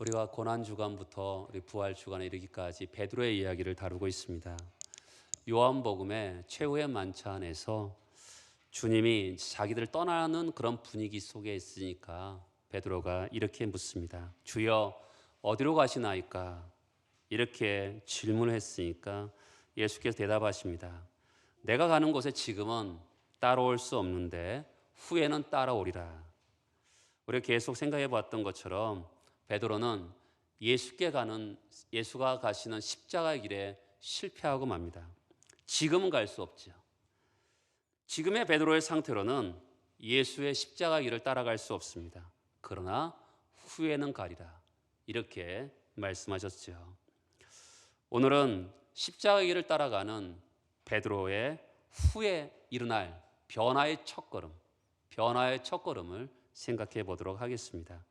우리가 고난 주간부터 우리 부활 주간에 이르기까지 베드로의 이야기를 다루고 있습니다. 요한복음의 최후의 만찬에서 주님이 자기들 떠나는 그런 분위기 속에 있으니까 베드로가 이렇게 묻습니다. 주여 어디로 가시나이까? 이렇게 질문을 했으니까 예수께서 대답하십니다. 내가 가는 곳에 지금은 따라올 수 없는데 후에는 따라오리라. 우리가 계속 생각해 봤던 것처럼 베드로는 예수가 가시는 십자가 길에 실패하고 맙니다. 지금은 갈 수 없죠. 지금의 베드로의 상태로는 예수의 십자가 길을 따라갈 수 없습니다. 그러나 후에는 가리라. 이렇게 말씀하셨죠. 오늘은 십자가 길을 따라가는 베드로의 후에 일어날 변화의 첫걸음을 생각해 보도록 하겠습니다.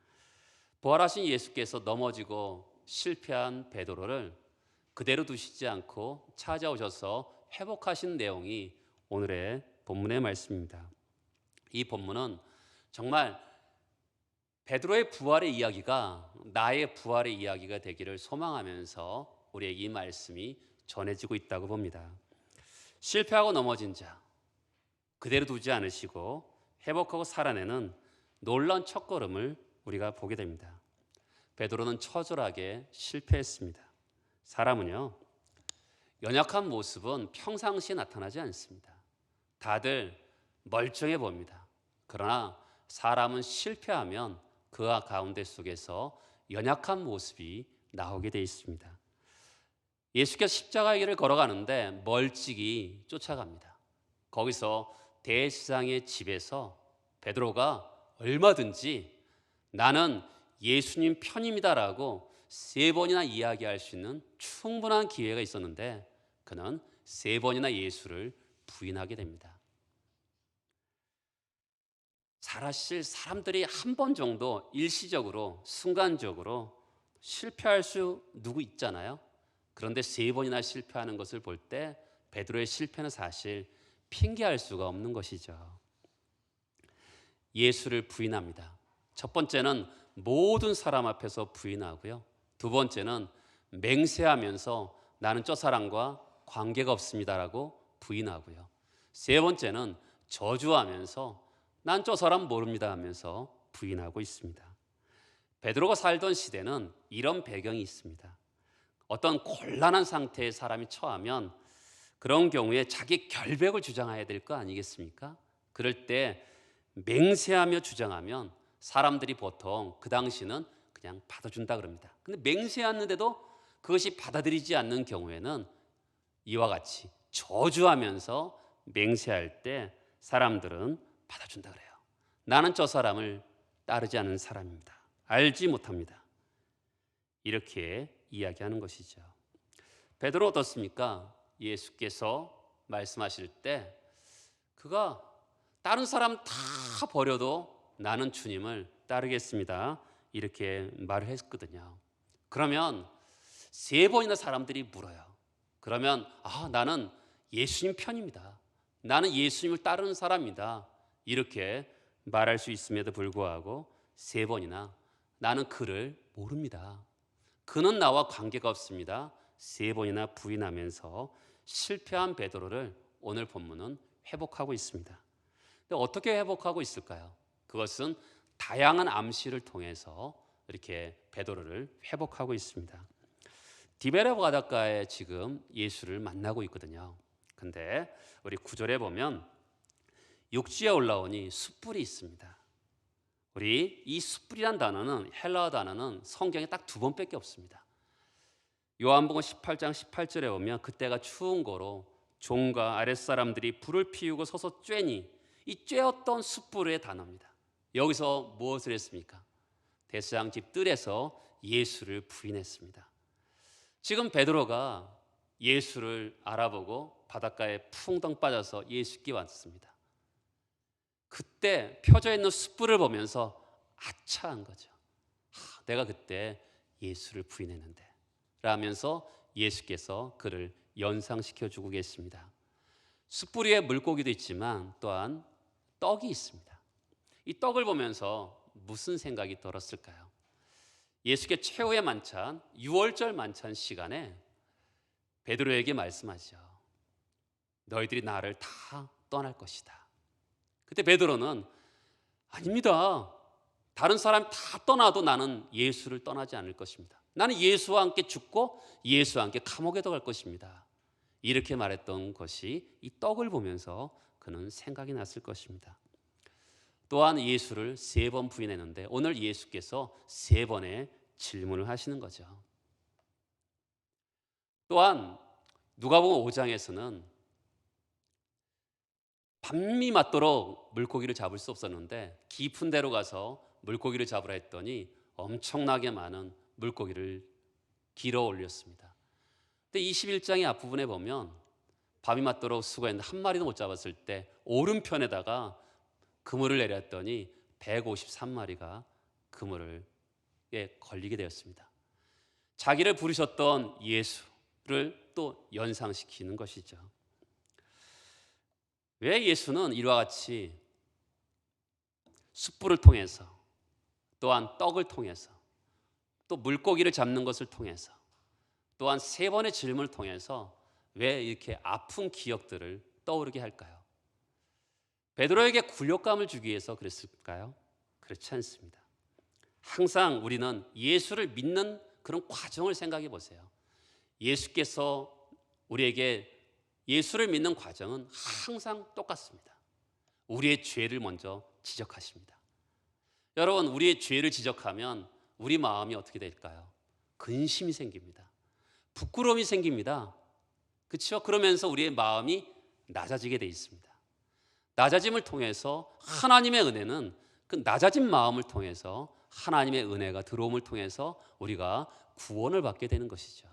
부활하신 예수께서 넘어지고 실패한 베드로를 그대로 두시지 않고 찾아오셔서 회복하신 내용이 오늘의 본문의 말씀입니다. 이 본문은 정말 베드로의 부활의 이야기가 나의 부활의 이야기가 되기를 소망하면서 우리에게 이 말씀이 전해지고 있다고 봅니다. 실패하고 넘어진 자 그대로 두지 않으시고 회복하고 살아내는 놀라운 첫걸음을 우리가 보게 됩니다. 베드로는 처절하게 실패했습니다. 사람은요, 연약한 모습은 평상시에 나타나지 않습니다. 다들 멀쩡해 보입니다. 그러나 사람은 실패하면 그 가운데 속에서 연약한 모습이 나오게 되어 있습니다. 예수께서 십자가의 길을 걸어가는데 멀찍이 쫓아갑니다. 거기서 대제사장의 집에서 베드로가 얼마든지 나는 예수님 편입니다라고 3번이나 이야기할 수 있는 충분한 기회가 있었는데 그는 3번이나 예수를 부인하게 됩니다. 사실 사람들이 한 번 정도 일시적으로 순간적으로 실패할 수 누구 있잖아요. 그런데 3번이나 실패하는 것을 볼 때 베드로의 실패는 사실 핑계할 수가 없는 것이죠. 예수를 부인합니다. 첫 번째는 모든 사람 앞에서 부인하고요. 두 번째는 맹세하면서 나는 저 사람과 관계가 없습니다라고 부인하고요. 세 번째는 저주하면서 난 저 사람 모릅니다 하면서 부인하고 있습니다. 베드로가 살던 시대는 이런 배경이 있습니다. 어떤 곤란한 상태의 사람이 처하면 그런 경우에 자기 결백을 주장해야 될 거 아니겠습니까? 그럴 때 맹세하며 주장하면 사람들이 보통 그 당시는 그냥 받아준다 그럽니다. 근데 맹세하는데도 그것이 받아들이지 않는 경우에는 이와 같이 저주하면서 맹세할 때 사람들은 받아준다 그래요. 나는 저 사람을 따르지 않는 사람입니다. 알지 못합니다. 이렇게 이야기하는 것이죠. 베드로 어떻습니까? 예수께서 말씀하실 때 그가 다른 사람 다 버려도 나는 주님을 따르겠습니다. 이렇게 말을 했거든요. 그러면 3번이나 사람들이 물어요. 그러면 나는 예수님 편입니다. 나는 예수님을 따르는 사람입니다. 이렇게 말할 수 있음에도 불구하고 3번이나 나는 그를 모릅니다. 그는 나와 관계가 없습니다. 3번이나 부인하면서 실패한 베드로를 오늘 본문은 회복하고 있습니다. 근데 어떻게 회복하고 있을까요? 그것은 다양한 암시를 통해서 이렇게 베드로를 회복하고 있습니다. 디베레 바닷가에 지금 예수를 만나고 있거든요. 근데 우리 9절에 보면 육지에 올라오니 숯불이 있습니다. 우리 이 숯불이란 단어는 헬라어 단어는 성경에 딱 2번밖에 없습니다. 요한복음 18장 18절에 보면 그때가 추운 거로 종과 아랫사람들이 불을 피우고 서서 쬐니 이 쬐었던 숯불의 단어입니다. 여기서 무엇을 했습니까? 대제사장 집 뜰에서 예수를 부인했습니다. 지금 베드로가 예수를 알아보고 바닷가에 풍덩 빠져서 예수께 왔습니다. 그때 펴져 있는 숯불을 보면서 아차한 거죠. 내가 그때 예수를 부인했는데 라면서 예수께서 그를 연상시켜 주고 계십니다. 숯불 위에 물고기도 있지만 또한 떡이 있습니다. 이 떡을 보면서 무슨 생각이 들었을까요? 예수께 최후의 만찬, 유월절 만찬 시간에 베드로에게 말씀하죠. 너희들이 나를 다 떠날 것이다. 그때 베드로는 아닙니다. 다른 사람 다 떠나도 나는 예수를 떠나지 않을 것입니다. 나는 예수와 함께 죽고 예수와 함께 감옥에도 갈 것입니다. 이렇게 말했던 것이 이 떡을 보면서 그는 생각이 났을 것입니다. 또한 예수를 3번 부인했는데 오늘 예수께서 3번의 질문을 하시는 거죠. 또한 누가복음 5장에서는 밤이 맞도록 물고기를 잡을 수 없었는데 깊은 데로 가서 물고기를 잡으라 했더니 엄청나게 많은 물고기를 길어 올렸습니다. 근데 21장의 앞부분에 보면 밤이 맞도록 수고했는데 한 마리도 못 잡았을 때 오른편에다가 그물을 내렸더니 153마리가 그물에 걸리게 되었습니다. 자기를 부르셨던 예수를 또 연상시키는 것이죠. 왜 예수는 이와 같이 숯불을 통해서 또한 떡을 통해서 또 물고기를 잡는 것을 통해서 또한 3번의 질문을 통해서 왜 이렇게 아픈 기억들을 떠오르게 할까요? 베드로에게 굴욕감을 주기 위해서 그랬을까요? 그렇지 않습니다. 항상 우리는 예수를 믿는 그런 과정을 생각해 보세요. 예수께서 우리에게 예수를 믿는 과정은 항상 똑같습니다. 우리의 죄를 먼저 지적하십니다. 여러분, 우리의 죄를 지적하면 우리 마음이 어떻게 될까요? 근심이 생깁니다. 부끄러움이 생깁니다. 그렇죠? 그러면서 우리의 마음이 낮아지게 돼 있습니다. 낮아짐을 통해서 하나님의 은혜는 그 낮아진 마음을 통해서 하나님의 은혜가 들어옴을 통해서 우리가 구원을 받게 되는 것이죠.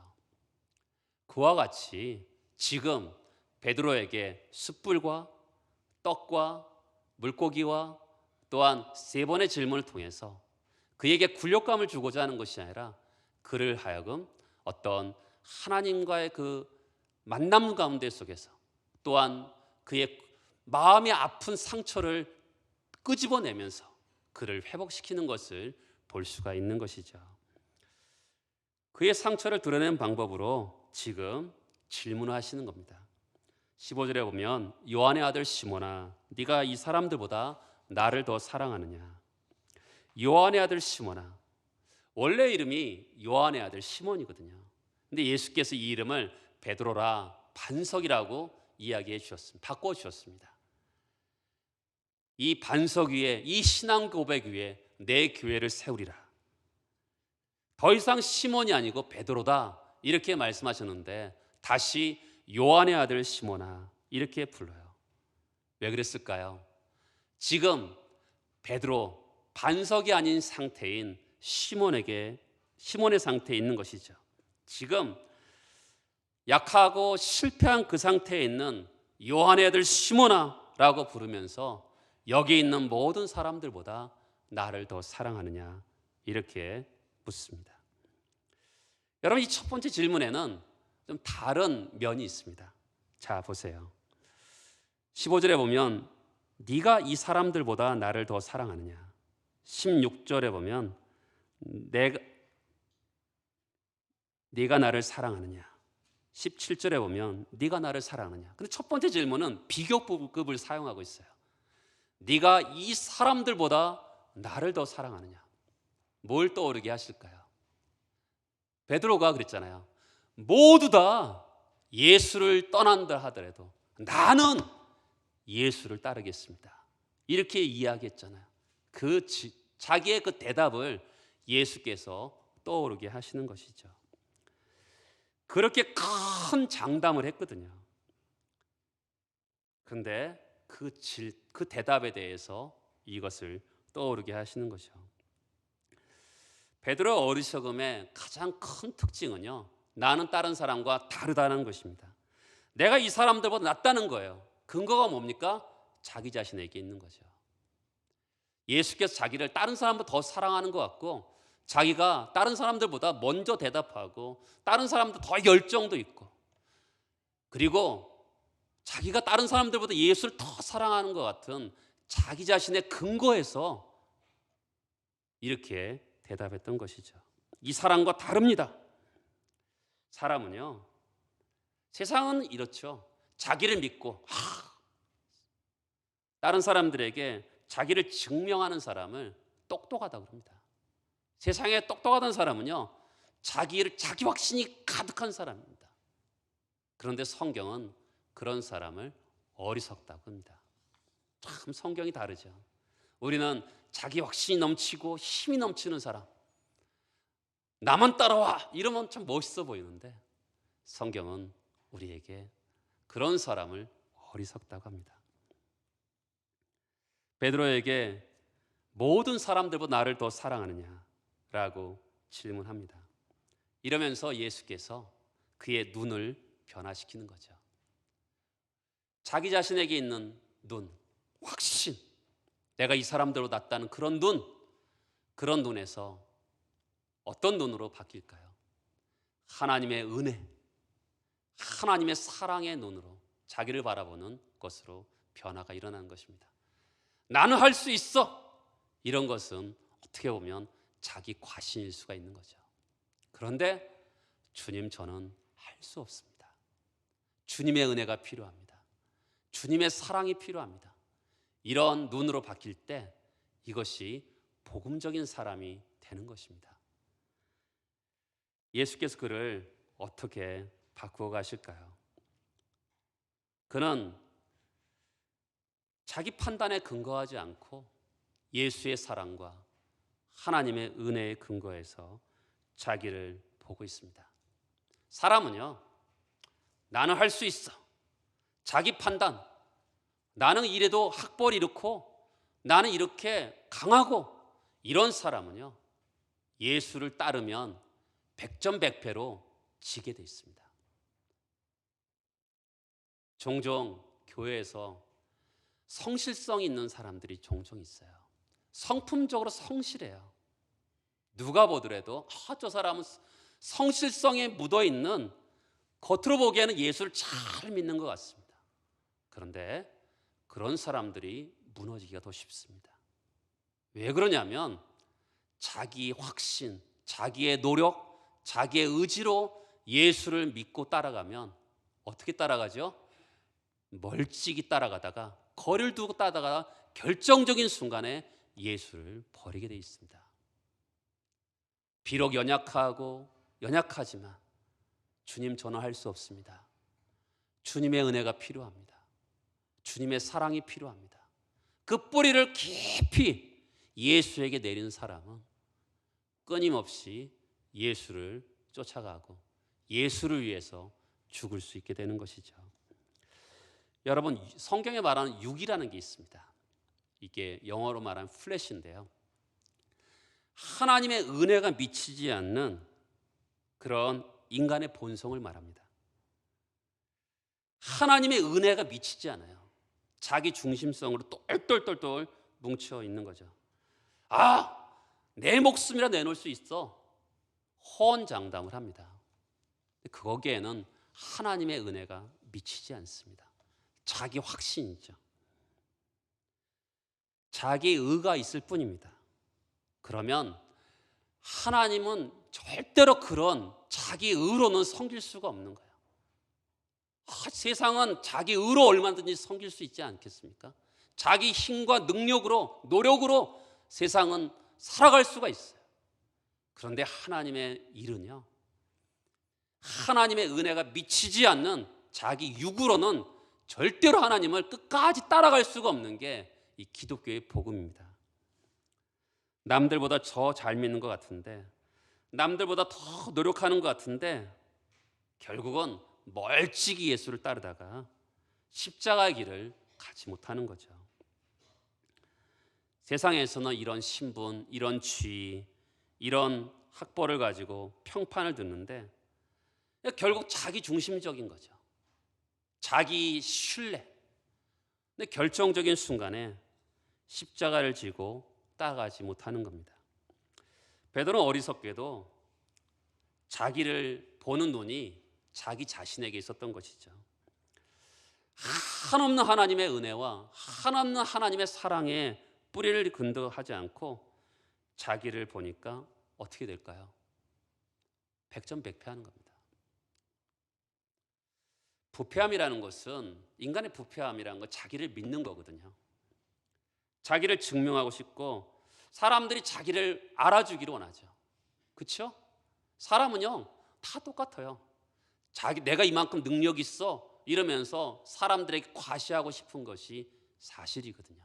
그와 같이 지금 베드로에게 숯불과 떡과 물고기와 또한 3번의 질문을 통해서 그에게 굴욕감을 주고자 하는 것이 아니라 그를 하여금 어떤 하나님과의 그 만남 가운데 속에서 또한 그의 마음이 아픈 상처를 끄집어내면서 그를 회복시키는 것을 볼 수가 있는 것이죠. 그의 상처를 드러내는 방법으로 지금 질문을 하시는 겁니다. 15절에 보면 요한의 아들 시몬아 네가 이 사람들보다 나를 더 사랑하느냐. 요한의 아들 시몬아, 원래 이름이 요한의 아들 시몬이거든요. 근데 예수께서 이 이름을 베드로라 반석이라고 이야기해 주셨습니다. 바꿔 주셨습니다. 이 반석 위에, 이 신앙 고백 위에 내 교회를 세우리라. 더 이상 시몬이 아니고 베드로다 이렇게 말씀하셨는데 다시 요한의 아들 시몬아 이렇게 불러요. 왜 그랬을까요? 지금 베드로 반석이 아닌 상태인 시몬의 상태에 있는 것이죠. 지금 약하고 실패한 그 상태에 있는 요한의 아들 시몬아라고 부르면서 여기 있는 모든 사람들보다 나를 더 사랑하느냐 이렇게 묻습니다. 여러분, 이 첫 번째 질문에는 좀 다른 면이 있습니다. 자, 보세요. 15절에 보면 네가 이 사람들보다 나를 더 사랑하느냐. 16절에 보면 네가 나를 사랑하느냐. 17절에 보면 네가 나를 사랑하느냐. 근데 첫 번째 질문은 비교급을 사용하고 있어요. 네가 이 사람들보다 나를 더 사랑하느냐. 뭘 떠오르게 하실까요? 베드로가 그랬잖아요. 모두 다 예수를 떠난다 하더라도 나는 예수를 따르겠습니다. 이렇게 이야기했잖아요. 자기의 그 대답을 예수께서 떠오르게 하시는 것이죠. 그렇게 큰 장담을 했거든요. 그런데 그 대답에 대해서 이것을 떠오르게 하시는 거죠. 베드로 어리석음의 가장 큰 특징은요, 나는 다른 사람과 다르다는 것입니다. 내가 이 사람들보다 낫다는 거예요. 근거가 뭡니까? 자기 자신에게 있는 거죠. 예수께서 자기를 다른 사람보다 더 사랑하는 것 같고 자기가 다른 사람들보다 먼저 대답하고 다른 사람보다 더 열정도 있고 그리고 자기가 다른 사람들보다 예수를 더 사랑하는 것 같은 자기 자신의 근거에서 이렇게 대답했던 것이죠. 이 사람과 다릅니다. 사람은요, 세상은 이렇죠. 자기를 믿고 다른 사람들에게 자기를 증명하는 사람을 똑똑하다고 합니다. 세상에 똑똑하던 사람은요, 자기 확신이 가득한 사람입니다. 그런데 성경은 그런 사람을 어리석다고 합니다. 참 성경이 다르죠. 우리는 자기 확신이 넘치고 힘이 넘치는 사람, 나만 따라와 이러면 참 멋있어 보이는데 성경은 우리에게 그런 사람을 어리석다고 합니다. 베드로에게 모든 사람들보다 나를 더 사랑하느냐라고 질문합니다. 이러면서 예수께서 그의 눈을 변화시키는 거죠. 자기 자신에게 있는 눈, 확신, 내가 이 사람들로 낫다는 그런 눈에서 어떤 눈으로 바뀔까요? 하나님의 은혜, 하나님의 사랑의 눈으로 자기를 바라보는 것으로 변화가 일어나는 것입니다. 나는 할 수 있어! 이런 것은 어떻게 보면 자기 과신일 수가 있는 거죠. 그런데 주님, 저는 할 수 없습니다. 주님의 은혜가 필요합니다. 주님의 사랑이 필요합니다. 이런 눈으로 바뀔 때 이것이 복음적인 사람이 되는 것입니다. 예수께서 그를 어떻게 바꾸어 가실까요? 그는 자기 판단에 근거하지 않고 예수의 사랑과 하나님의 은혜에 근거해서 자기를 보고 있습니다. 사람은요, 나는 할 수 있어. 자기 판단, 나는 이래도 학벌이 이렇고 나는 이렇게 강하고, 이런 사람은요, 예수를 따르면 백전백패로 지게 돼 있습니다. 종종 교회에서 성실성 있는 사람들이 종종 있어요. 성품적으로 성실해요. 누가 보더라도 저 사람은 성실성에 묻어있는, 겉으로 보기에는 예수를 잘 믿는 것 같습니다. 그런데 그런 사람들이 무너지기가 더 쉽습니다. 왜 그러냐면 자기 확신, 자기의 노력, 자기의 의지로 예수를 믿고 따라가면 어떻게 따라가죠? 멀찍이 따라가다가, 거리를 두고 따라가다가 결정적인 순간에 예수를 버리게 돼 있습니다. 비록 연약하지만 주님, 저는 할 수 없습니다. 주님의 은혜가 필요합니다. 주님의 사랑이 필요합니다. 그 뿌리를 깊이 예수에게 내린 사람은 끊임없이 예수를 쫓아가고 예수를 위해서 죽을 수 있게 되는 것이죠. 여러분, 성경에 말하는 육이라는 게 있습니다. 이게 영어로 말하는 플래시인데요, 하나님의 은혜가 미치지 않는 그런 인간의 본성을 말합니다. 하나님의 은혜가 미치지 않아요. 자기 중심성으로 똘똘똘똘 뭉쳐 있는 거죠. 내 목숨이라 내놓을 수 있어. 호언장담을 합니다. 거기에는 하나님의 은혜가 미치지 않습니다. 자기 확신이죠. 자기 의가 있을 뿐입니다. 그러면 하나님은 절대로 그런 자기 의로는 섬길 수가 없는 거예요. 세상은 자기 의로 얼마든지 섬길 수 있지 않겠습니까? 자기 힘과 능력으로, 노력으로 세상은 살아갈 수가 있어요. 그런데 하나님의 일은요, 하나님의 은혜가 미치지 않는 자기 육으로는 절대로 하나님을 끝까지 따라갈 수가 없는 게 이 기독교의 복음입니다. 남들보다 더 잘 믿는 것 같은데, 남들보다 더 노력하는 것 같은데, 결국은 멀찍이 예수를 따르다가 십자가의 길을 가지 못하는 거죠. 세상에서는 이런 신분, 이런 지위, 이런 학벌을 가지고 평판을 듣는데 결국 자기 중심적인 거죠. 자기 신뢰. 근데 결정적인 순간에 십자가를 지고 따라가지 못하는 겁니다. 베드로는 어리석게도 자기를 보는 눈이 자기 자신에게 있었던 것이죠. 한없는 하나님의 은혜와 한없는 하나님의 사랑에 뿌리를 근거하지 않고 자기를 보니까 어떻게 될까요? 백전백패하는 겁니다. 부패함이라는 것은, 인간의 부패함이라는 건 자기를 믿는 거거든요. 자기를 증명하고 싶고 사람들이 자기를 알아주기를 원하죠. 그렇죠? 사람은요 다 똑같아요. 내가 이만큼 능력 있어 이러면서 사람들에게 과시하고 싶은 것이 사실이거든요.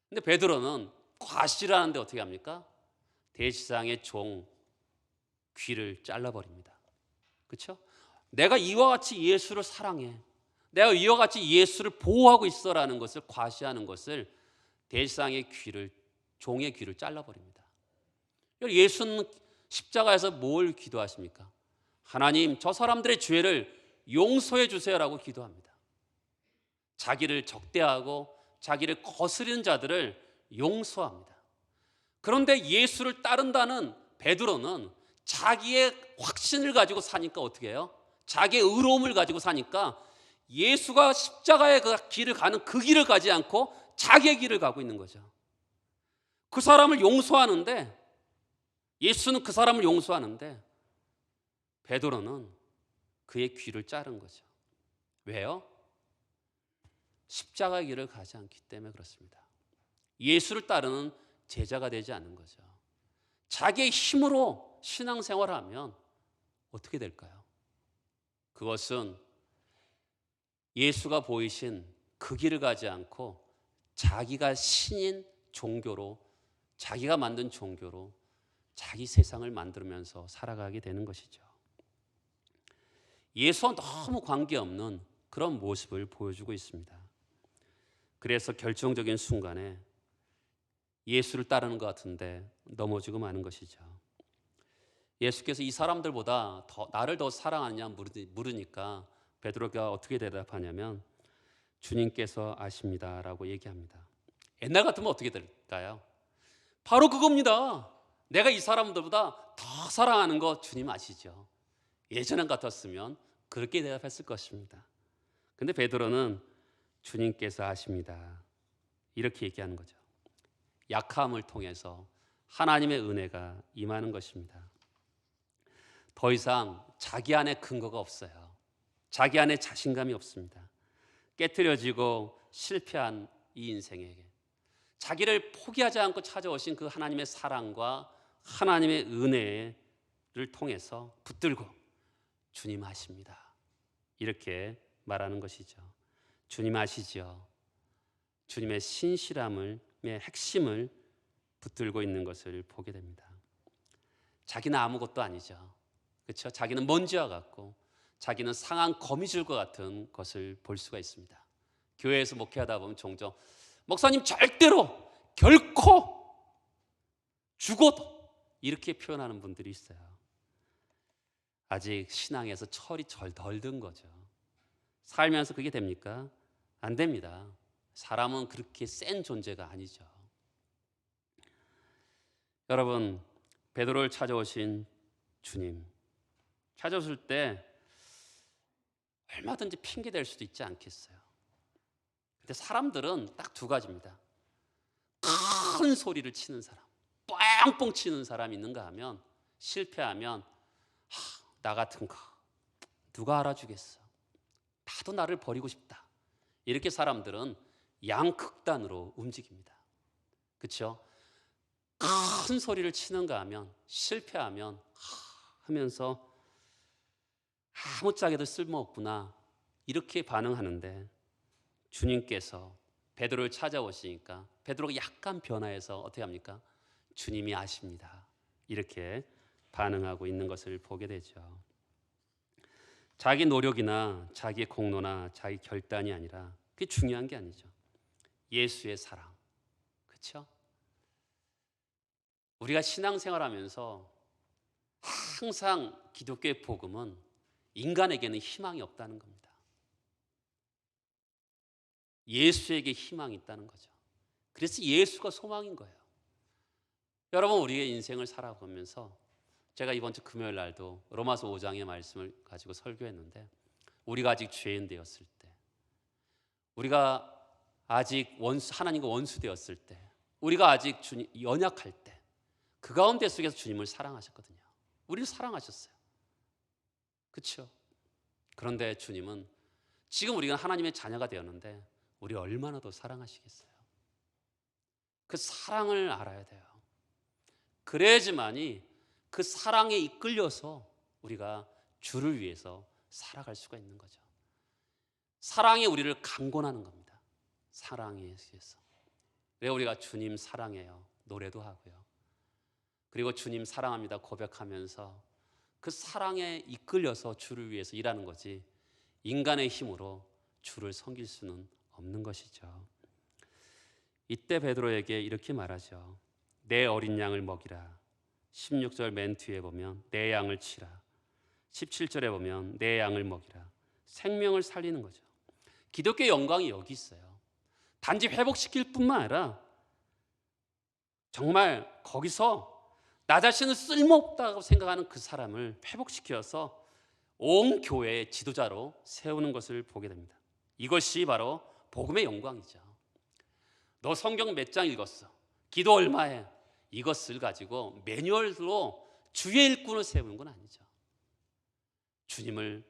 근데 베드로는 과시를 하는데 어떻게 합니까? 대지상의 종 귀를 잘라버립니다. 그렇죠? 내가 이와 같이 예수를 사랑해, 내가 이와 같이 예수를 보호하고 있어라는 것을 과시하는 것을 대지상의 귀를, 종의 귀를 잘라버립니다. 예수는 십자가에서 뭘 기도하십니까? 하나님, 저 사람들의 죄를 용서해 주세요라고 기도합니다. 자기를 적대하고 자기를 거스리는 자들을 용서합니다. 그런데 예수를 따른다는 베드로는 자기의 확신을 가지고 사니까 어떻게 해요? 자기의 의로움을 가지고 사니까 예수가 십자가의 그 길을 가는 그 길을 가지 않고 자기의 길을 가고 있는 거죠. 그 사람을 용서하는데, 예수는 그 사람을 용서하는데 베드로는 그의 귀를 자른 거죠. 왜요? 십자가의 길을 가지 않기 때문에 그렇습니다. 예수를 따르는 제자가 되지 않는 거죠. 자기의 힘으로 신앙생활을 하면 어떻게 될까요? 그것은 예수가 보이신 그 길을 가지 않고 자기가 신인 종교로, 자기가 만든 종교로 자기 세상을 만들면서 살아가게 되는 것이죠. 예수와 너무 관계없는 그런 모습을 보여주고 있습니다. 그래서 결정적인 순간에 예수를 따르는 것 같은데 넘어지고 마는 것이죠. 예수께서 이 사람들보다 나를 더 사랑하느냐 물으니까 베드로가 어떻게 대답하냐면 주님께서 아십니다라고 얘기합니다. 옛날 같으면 어떻게 될까요? 바로 그겁니다. 내가 이 사람들보다 더 사랑하는 거 주님 아시죠? 예전 같았으면 그렇게 대답했을 것입니다. 근데 베드로는 주님께서 아십니다, 이렇게 얘기하는 거죠. 약함을 통해서 하나님의 은혜가 임하는 것입니다. 더 이상 자기 안에 근거가 없어요. 자기 안에 자신감이 없습니다. 깨트려지고 실패한 이 인생에게 자기를 포기하지 않고 찾아오신 그 하나님의 사랑과 하나님의 은혜를 통해서 붙들고 주님 아십니다, 이렇게 말하는 것이죠. 주님 아시죠? 주님의 신실함의 핵심을 붙들고 있는 것을 보게 됩니다. 자기는 아무것도 아니죠. 그렇죠? 자기는 먼지와 같고 자기는 상한 거미줄과 같은 것을 볼 수가 있습니다. 교회에서 목회하다 보면 종종 목사님 절대로 결코 죽어도 이렇게 표현하는 분들이 있어요. 아직 신앙에서 철이 덜 든 거죠. 살면서 그게 됩니까? 안 됩니다. 사람은 그렇게 센 존재가 아니죠. 여러분, 베드로를 찾아오신 주님, 찾아오실 때 얼마든지 핑계 댈 수도 있지 않겠어요? 근데 사람들은 딱 두 가지입니다. 큰 소리를 치는 사람, 뻥뻥 치는 사람이 있는가 하면, 실패하면 나 같은 거 누가 알아주겠어, 나도 나를 버리고 싶다, 이렇게 사람들은 양극단으로 움직입니다. 그렇죠? 큰 소리를 치는가 하면, 실패하면 하면서 아무짝에도 쓸모없구나, 이렇게 반응하는데 주님께서 베드로를 찾아오시니까 베드로가 약간 변화해서 어떻게 합니까? 주님이 아십니다, 이렇게 반응하고 있는 것을 보게 되죠. 자기 노력이나 자기 공로나 자기 결단이 아니라 그게 중요한 게 아니죠. 예수의 사랑. 그렇죠? 우리가 신앙생활하면서 항상 기독교의 복음은 인간에게는 희망이 없다는 겁니다. 예수에게 희망이 있다는 거죠. 그래서 예수가 소망인 거예요. 여러분, 우리의 인생을 살아보면서 제가 이번 주 금요일 날도 로마서 5장의 말씀을 가지고 설교했는데, 우리가 아직 죄인 되었을 때, 우리가 아직 하나님과 원수 되었을 때, 우리가 아직 연약할 때, 그 가운데 속에서 주님을 사랑하셨거든요. 우리를 사랑하셨어요. 그렇죠? 그런데 주님은 지금 우리가 하나님의 자녀가 되었는데 우리 얼마나 더 사랑하시겠어요? 그 사랑을 알아야 돼요. 그래야지만이 그 사랑에 이끌려서 우리가 주를 위해서 살아갈 수가 있는 거죠. 사랑이 우리를 강권하는 겁니다. 사랑에 의해서. 왜 우리가 주님 사랑해요? 노래도 하고요. 그리고 주님 사랑합니다 고백하면서 그 사랑에 이끌려서 주를 위해서 일하는 거지, 인간의 힘으로 주를 섬길 수는 없는 것이죠. 이때 베드로에게 이렇게 말하죠. 내 어린 양을 먹이라. 16절 맨 뒤에 보면 내 양을 치라. 17절에 보면 내 양을 먹이라. 생명을 살리는 거죠. 기독교의 영광이 여기 있어요. 단지 회복시킬 뿐만 아니라 정말 거기서 나 자신을 쓸모없다고 생각하는 그 사람을 회복시켜서 온 교회의 지도자로 세우는 것을 보게 됩니다. 이것이 바로 복음의 영광이죠. 너 성경 몇 장 읽었어? 기도 얼마 해? 이것을 가지고 매뉴얼로 주의 일꾼을 세우는 건 아니죠. 주님을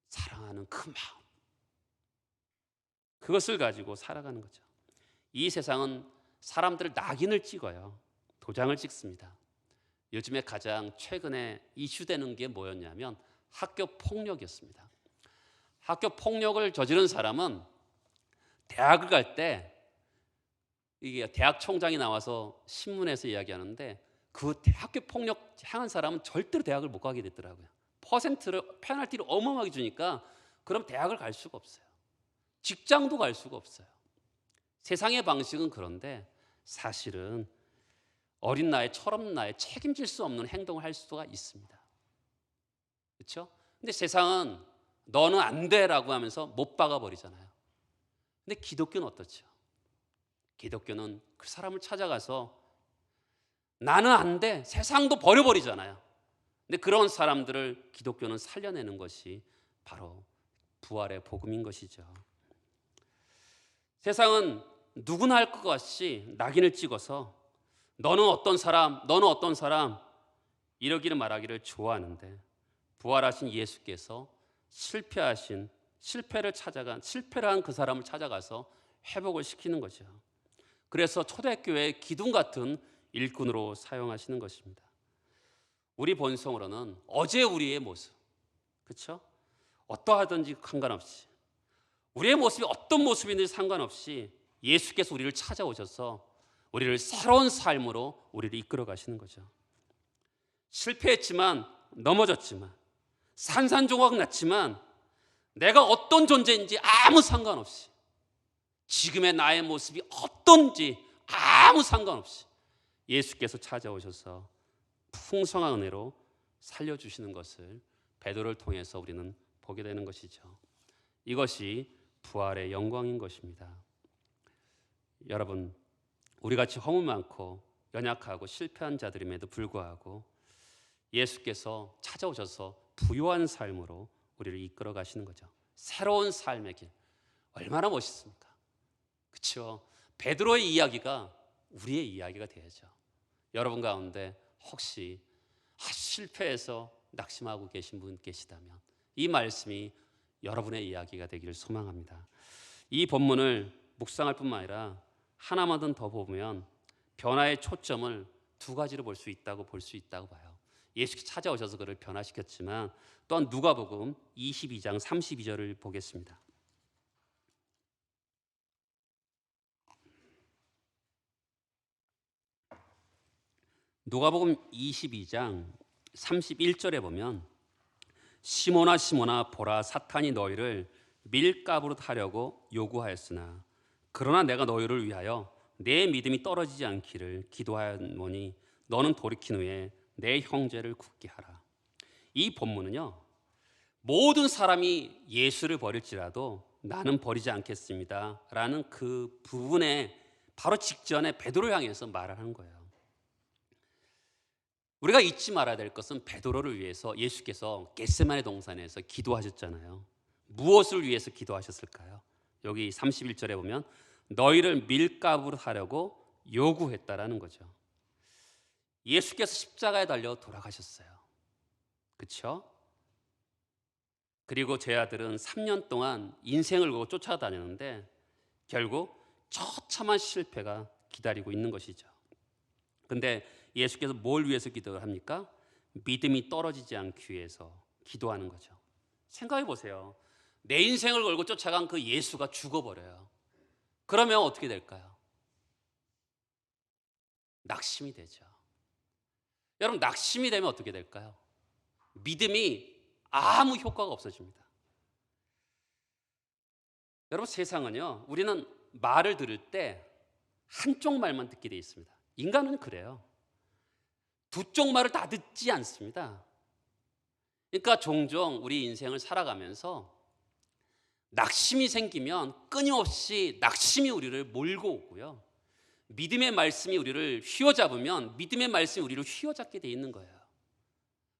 사랑하는 그 마음, 그것을 가지고 살아가는 거죠. 이 세상은 사람들을 낙인을 찍어요. 도장을 찍습니다. 요즘에 가장 최근에 이슈되는 게 뭐였냐면 학교 폭력이었습니다. 학교 폭력을 저지른 사람은 대학을 갈 때 이게 대학 총장이 나와서 신문에서 이야기하는데 그 학교 폭력 향한 사람은 절대로 대학을 못 가게 됐더라고요. 페널티를 어마어마하게 주니까 그럼 대학을 갈 수가 없어요. 직장도 갈 수가 없어요. 세상의 방식은 그런데 사실은 어린 나이에 철없는 나이에 책임질 수 없는 행동을 할 수가 있습니다. 그렇죠? 근데 세상은 너는 안 돼라고 하면서 못 박아버리잖아요. 근데 기독교는 어떻죠? 기독교는 그 사람을 찾아가서 나는 안 돼, 세상도 버려버리잖아요. 근데 그런 사람들을 기독교는 살려내는 것이 바로 부활의 복음인 것이죠. 세상은 누구나 할 것 같이 낙인을 찍어서 너는 어떤 사람, 너는 어떤 사람 이러기를 말하기를 좋아하는데 부활하신 예수께서 실패를 한 그 사람을 찾아가서 회복을 시키는 거죠. 그래서 초대교회의 기둥 같은 일꾼으로 사용하시는 것입니다. 우리 본성으로는 어제 우리의 모습, 그렇죠? 어떠하든지 상관없이, 우리의 모습이 어떤 모습인지 상관없이 예수께서 우리를 찾아오셔서 우리를 새로운 삶으로 우리를 이끌어 가시는 거죠. 실패했지만, 넘어졌지만, 산산조각 났지만, 내가 어떤 존재인지 아무 상관없이, 지금의 나의 모습이 어떤지 아무 상관없이 예수께서 찾아오셔서 풍성한 은혜로 살려주시는 것을 베드로를 통해서 우리는 보게 되는 것이죠. 이것이 부활의 영광인 것입니다. 여러분, 우리같이 허물 많고 연약하고 실패한 자들임에도 불구하고 예수께서 찾아오셔서 부요한 삶으로 우리를 이끌어 가시는 거죠. 새로운 삶의 길, 얼마나 멋있습니까? 그렇죠? 베드로의 이야기가 우리의 이야기가 되야죠. 여러분 가운데 혹시 실패해서 낙심하고 계신 분 계시다면 이 말씀이 여러분의 이야기가 되기를 소망합니다. 이 본문을 묵상할 뿐만 아니라 하나만 더 보면 변화의 초점을 두 가지로 볼 수 있다고 봐요. 예수께서 찾아오셔서 그를 변화시켰지만 또한 누가복음 22장 32절을 보겠습니다. 누가복음 22장 31절에 보면 시몬아 시몬아 보라 사탄이 너희를 밀가부로 하려고 요구하였으나 그러나 내가 너희를 위하여 내 믿음이 떨어지지 않기를 기도하였노니 너는 돌이킨 후에 내 형제를 굳게 하라. 이 본문은요, 모든 사람이 예수를 버릴지라도 나는 버리지 않겠습니다 라는 그 부분에 바로 직전에 베드로를 향해서 말을 하는 거예요. 우리가 잊지 말아야 될 것은 베드로를 위해서 예수께서 겟세마네 동산에서 기도하셨잖아요. 무엇을 위해서 기도하셨을까요? 여기 31절에 보면 너희를 밀가부로 하려고 요구했다라는 거죠. 예수께서 십자가에 달려 돌아가셨어요. 그렇죠? 그리고 제 아들은 3년 동안 인생을 걸고 쫓아다녔는데 결국 처참한 실패가 기다리고 있는 것이죠. 근데 예수께서 뭘 위해서 기도를 합니까? 믿음이 떨어지지 않기 위해서 기도하는 거죠. 생각해 보세요. 내 인생을 걸고 쫓아간 그 예수가 죽어버려요. 그러면 어떻게 될까요? 낙심이 되죠. 여러분, 낙심이 되면 어떻게 될까요? 믿음이 아무 효과가 없어집니다. 여러분, 세상은요, 우리는 말을 들을 때 한쪽 말만 듣게 돼 있습니다. 인간은 그래요. 두 쪽 말을 다 듣지 않습니다. 그러니까 종종 우리 인생을 살아가면서 낙심이 생기면 끊임없이 낙심이 우리를 몰고 오고요. 믿음의 말씀이 우리를 휘어잡으면 믿음의 말씀이 우리를 휘어잡게 돼 있는 거예요.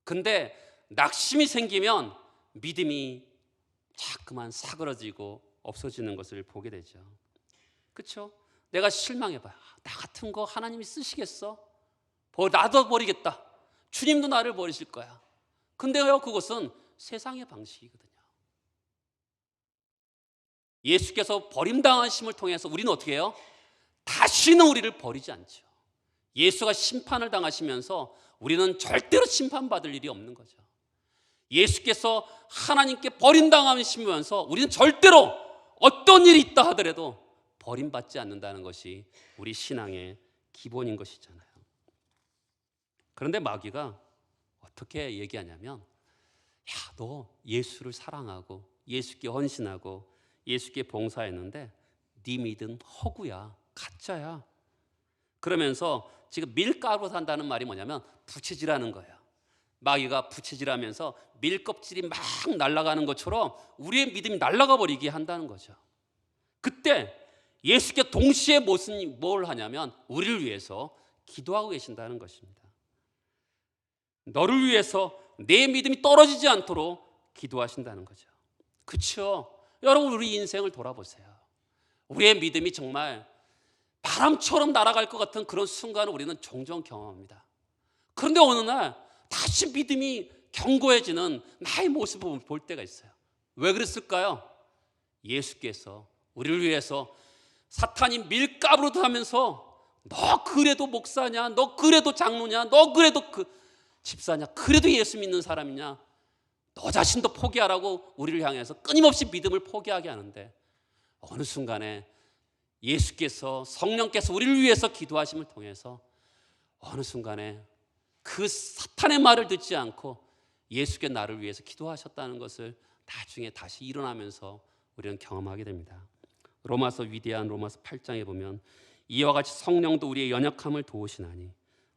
근데 낙심이 생기면 믿음이 자꾸만 사그러지고 없어지는 것을 보게 되죠. 그렇죠? 내가 실망해봐요. 나 같은 거 하나님이 쓰시겠어? 나도 버리겠다. 주님도 나를 버리실 거야. 근데요, 그것은 세상의 방식이거든요. 예수께서 버림당하심을 통해서 우리는 어떻게 해요? 다시는 우리를 버리지 않죠. 예수가 심판을 당하시면서 우리는 절대로 심판받을 일이 없는 거죠. 예수께서 하나님께 버림당하시면서 우리는 절대로 어떤 일이 있다 하더라도 버림받지 않는다는 것이 우리 신앙의 기본인 것이잖아요. 그런데 마귀가 어떻게 얘기하냐면, 야, 너 예수를 사랑하고 예수께 헌신하고 예수께 봉사했는데 네 믿음 허구야, 가짜야. 그러면서 지금 밀가루 산다는 말이 뭐냐면 부채질하는 거예요. 마귀가 부채질하면서 밀껍질이 막 날아가는 것처럼 우리의 믿음이 날아가 버리게 한다는 거죠. 그때 예수께 동시에 뭘 하냐면 우리를 위해서 기도하고 계신다는 것입니다. 너를 위해서 내 믿음이 떨어지지 않도록 기도하신다는 거죠. 그렇죠? 여러분, 우리 인생을 돌아보세요. 우리의 믿음이 정말 바람처럼 날아갈 것 같은 그런 순간을 우리는 종종 경험합니다. 그런데 어느 날 다시 믿음이 견고해지는 나의 모습을 볼 때가 있어요. 왜 그랬을까요? 예수께서 우리를 위해서 사탄이 밀가루도 하면서 너 그래도 목사냐, 너 그래도 장로냐, 너 그래도 집사냐, 그래도 예수 믿는 사람이냐, 너 자신도 포기하라고 우리를 향해서 끊임없이 믿음을 포기하게 하는데 어느 순간에 예수께서, 성령께서 우리를 위해서 기도하심을 통해서 어느 순간에 그 사탄의 말을 듣지 않고 예수께 나를 위해서 기도하셨다는 것을 나중에 다시 일어나면서 우리는 경험하게 됩니다. 위대한 로마서 8장에 보면 이와 같이 성령도 우리의 연약함을 도우시나니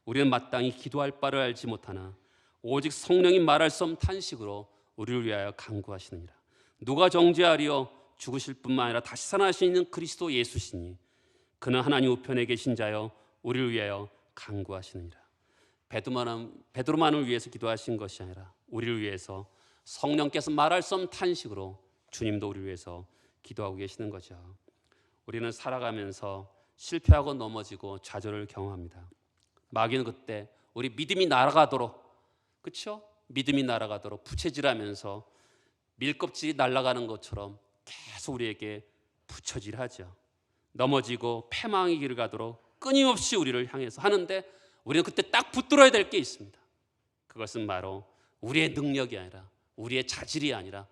우리는 마땅히 기도할 바를 알지 못하나 오직 성령이 말할 수 없는 탄식으로 우리를 위하여 간구하시느니라. 누가 정죄하리요? 죽으실 뿐만 아니라 다시 살아나시는 그리스도 예수시니 그는 하나님 우편에 계신 자여 우리를 위하여 간구하시느니라. 베드로만을 위해서 기도하신 것이 아니라 우리를 위해서 성령께서 말할 수 없는 탄식으로 주님도 우리를 위해서 기도하고 계시는 거죠. 우리는 살아가면서 실패하고 넘어지고 좌절을 경험합니다. 마귀는 그때 우리 믿음이 날아가도록, 그렇죠? 믿음이 날아가도록 부채질하면서 밀껍질이 날아가는 것처럼 계속 우리에게 부처질하죠. 넘어지고 패망의 길을 가도록 끊임없이 우리를 향해서 하는데 우리는 그때 딱 붙들어야 될 게 있습니다. 그것은 바로 우리의 능력이 아니라 우리의 자질이 아니라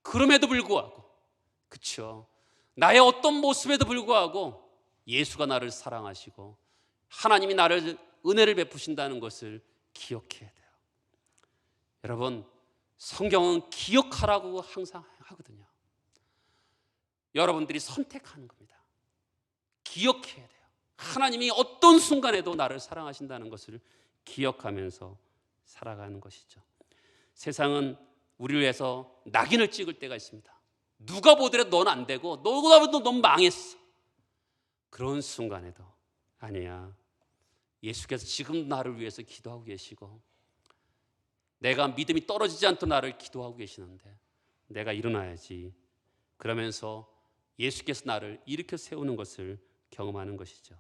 그럼에도 불구하고, 그렇죠? 나의 어떤 모습에도 불구하고 예수가 나를 사랑하시고 하나님이 나를 은혜를 베푸신다는 것을 기억해야 돼요. 여러분, 성경은 기억하라고 항상 하거든요. 여러분들이 선택하는 겁니다. 기억해야 돼요. 하나님이 어떤 순간에도 나를 사랑하신다는 것을 기억하면서 살아가는 것이죠. 세상은 우리를 위해서 낙인을 찍을 때가 있습니다. 누가 보더라도 넌 안 되고 누가 보더라도 넌 망했어. 그런 순간에도 아니야, 예수께서 지금 나를 위해서 기도하고 계시고 내가 믿음이 떨어지지 않도록 나를 기도하고 계시는데 내가 일어나야지. 그러면서 예수께서 나를 일으켜 세우는 것을 경험하는 것이죠.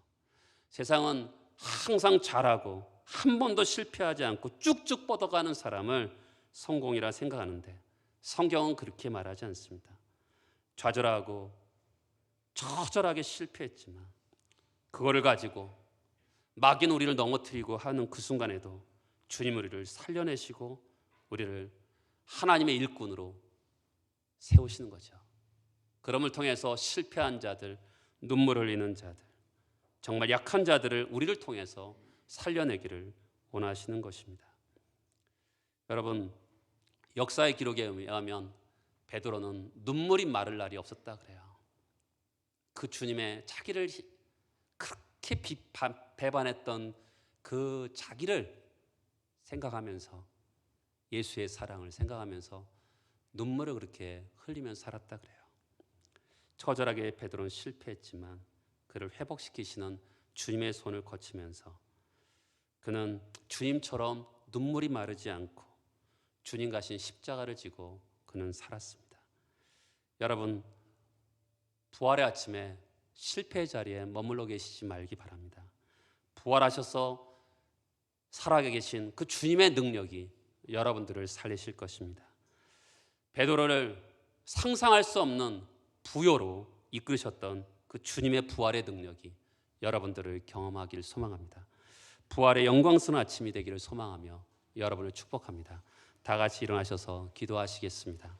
세상은 항상 잘하고 한 번도 실패하지 않고 쭉쭉 뻗어가는 사람을 성공이라 생각하는데 성경은 그렇게 말하지 않습니다. 좌절하고 처절하게 실패했지만 그거를 가지고 마귀는 우리를 넘어뜨리고 하는 그 순간에도 주님 우리를 살려내시고 우리를 하나님의 일꾼으로 세우시는 거죠. 그럼을 통해서 실패한 자들, 눈물 흘리는 자들, 정말 약한 자들을 우리를 통해서 살려내기를 원하시는 것입니다. 여러분, 역사의 기록에 의하면 베드로는 눈물이 마를 날이 없었다 그래요. 그 주님의 자기를 그렇게 배반했던 그 자기를 생각하면서 예수의 사랑을 생각하면서 눈물을 그렇게 흘리면서 살았다 그래요. 처절하게 베드로는 실패했지만 그를 회복시키시는 주님의 손을 거치면서 그는 주님처럼 눈물이 마르지 않고 주님 가신 십자가를 지고 그는 살았습니다. 여러분, 부활의 아침에 실패의 자리에 머물러 계시지 말기 바랍니다. 부활하셔서 살아계신 그 주님의 능력이 여러분들을 살리실 것입니다. 베드로를 상상할 수 없는 부요로 이끌으셨던 그 주님의 부활의 능력이 여러분들을 경험하기를 소망합니다. 부활의 영광스러운 아침이 되기를 소망하며 여러분을 축복합니다. 다 같이 일어나셔서 기도하시겠습니다.